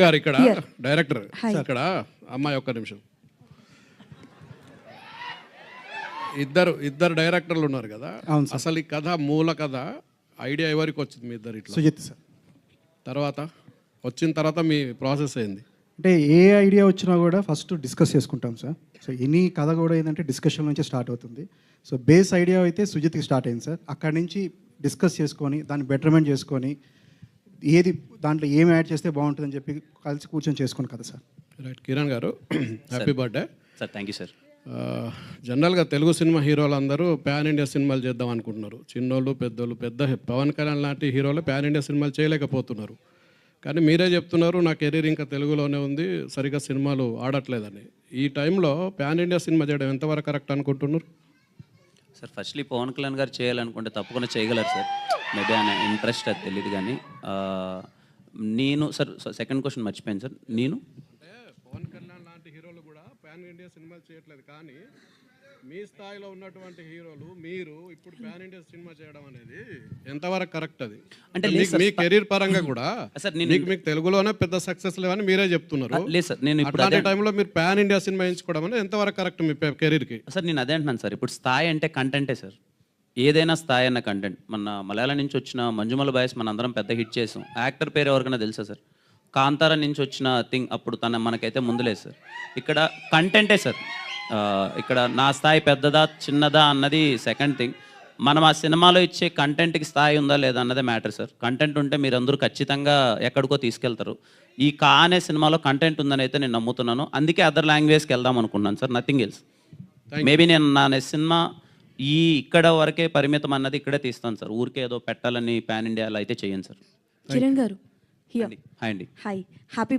గారు ఇక్కడ Here. Director Hi. ఇక్కడ అమ్మాయి ఒక్క నిమిషం. ఇద్దరు డైరెక్టర్లు ఉన్నారు కదా. అవును సార్. అసలు ఈ కథ మూల కథ ఐడియా ఎవరికి వచ్చింది? మీ ఇద్దరు ఇట్లా సుజిత్ సార్. తర్వాత వచ్చిన తర్వాత మీ ప్రాసెస్ అయింది. అంటే ఏ ఐడియా వచ్చినా కూడా ఫస్ట్ డిస్కస్ చేసుకుంటాం సార్. సో ఎనీ కథ కూడా ఏంటంటే డిస్కషన్ నుంచి స్టార్ట్ అవుతుంది. సో బేస్ ఐడియా అయితే సుజిత్కి స్టార్ట్ అయింది సార్. అక్కడి నుంచి డిస్కస్ చేసుకొని దాన్ని బెటర్మెంట్ చేసుకొని ఏది దాంట్లో ఏం యాడ్ చేస్తే బాగుంటుందని చెప్పి కలిసి కూర్చొని చేసుకుని కదా సార్. రైట్. కిరణ్ గారు happy birthday sir. Thank you sir. జనరల్గా తెలుగు సినిమా హీరోలు అందరూ ప్యాన్ ఇండియా సినిమాలు చేద్దాం అనుకుంటున్నారు. చిన్నోళ్ళు పెద్దోళ్ళు, పెద్ద పవన్ కళ్యాణ్ లాంటి హీరోలు ప్యాన్ ఇండియా సినిమాలు చేయలేకపోతున్నారు. కానీ మీరే చెప్తున్నారు నా కెరీర్ ఇంకా తెలుగులోనే ఉంది, సరిగ్గా సినిమాలు ఆడట్లేదని. ఈ టైంలో ప్యాన్ ఇండియా సినిమా చేయడం ఎంతవరకు కరెక్ట్ అనుకుంటున్నారు? సార్ ఫస్ట్లీ పవన్ కళ్యాణ్ గారు చేయాలనుకుంటే తప్పకుండా చేయగలరు సార్. మేబీ ఆయన ఇంట్రెస్ట్ అది తెలియదు కానీ నేను సార్ సెకండ్ క్వశ్చన్ మర్చిపోయాను సార్. నేను అంటే పవన్ కళ్యాణ్ లాంటి హీరోలు కూడా ప్యాన్ ఇండియా సినిమాలు చేయట్లేదు, కానీ మీ స్థాయిలో ఉన్నటువంటి హీరోలు మీరు ఇప్పుడు ప్యాన్ ఇండియా సినిమా చేయడం అనేది ఎంతవరకు కరెక్ట్? అది అంటే మీ కెరీర్ పరంగా కూడా సార్ మీకు తెలుగులోనే పెద్ద సక్సెస్ లేవని మీరే చెప్తున్నారు. లేదు సార్, నేను ఇప్పుడు అట్లాంటి టైంలో మీరు ప్యాన్ ఇండియా సినిమా ఎంచుకోవడం అనేది ఎంతవరకు కరెక్ట్ మీ కెరీర్కి? సార్ నేను అదే అంటున్నాను సార్. ఇప్పుడు స్థాయి అంటే కంటెంటే సార్. ఏదైనా స్థాయి అన్న కంటెంట్. మన మలయాళం నుంచి వచ్చిన మంజుమల బాయ్స్ మన అందరం పెద్ద హిట్ చేసాం. యాక్టర్ పేరు ఎవరికైనా తెలుసా సార్? కాంతారా నుంచి వచ్చిన థింగ్ అప్పుడు మనకైతే ముందులేదు సార్. ఇక్కడ కంటెంటే సార్. ఇక్కడ నా స్థాయి పెద్దదా చిన్నదా అన్నది సెకండ్ థింగ్. మనం ఆ సినిమాలో ఇచ్చే కంటెంట్కి స్థాయి ఉందా లేదా అన్నదే మ్యాటర్ సార్. కంటెంట్ ఉంటే మీరందరూ ఖచ్చితంగా ఎక్కడికో తీసుకెళ్తారు. ఈ కా అనే సినిమాలో కంటెంట్ ఉందని అయితే నేను నమ్ముతున్నాను. అందుకే అదర్ లాంగ్వేజ్కి వెళ్దాం అనుకున్నాను సార్. Nothing else. మేబీ నేను నా సినిమా ఇక్కడ వరకే పరిమితం అన్నది ఇక్కడే తీస్తాను సార్. ఊరికే ఏదో పెట్టాలని పాన్ ఇండియాలో అయితే చేయను సార్. కిరణ్ గారు, హియర్. హాయ్ అండి. Hi, happy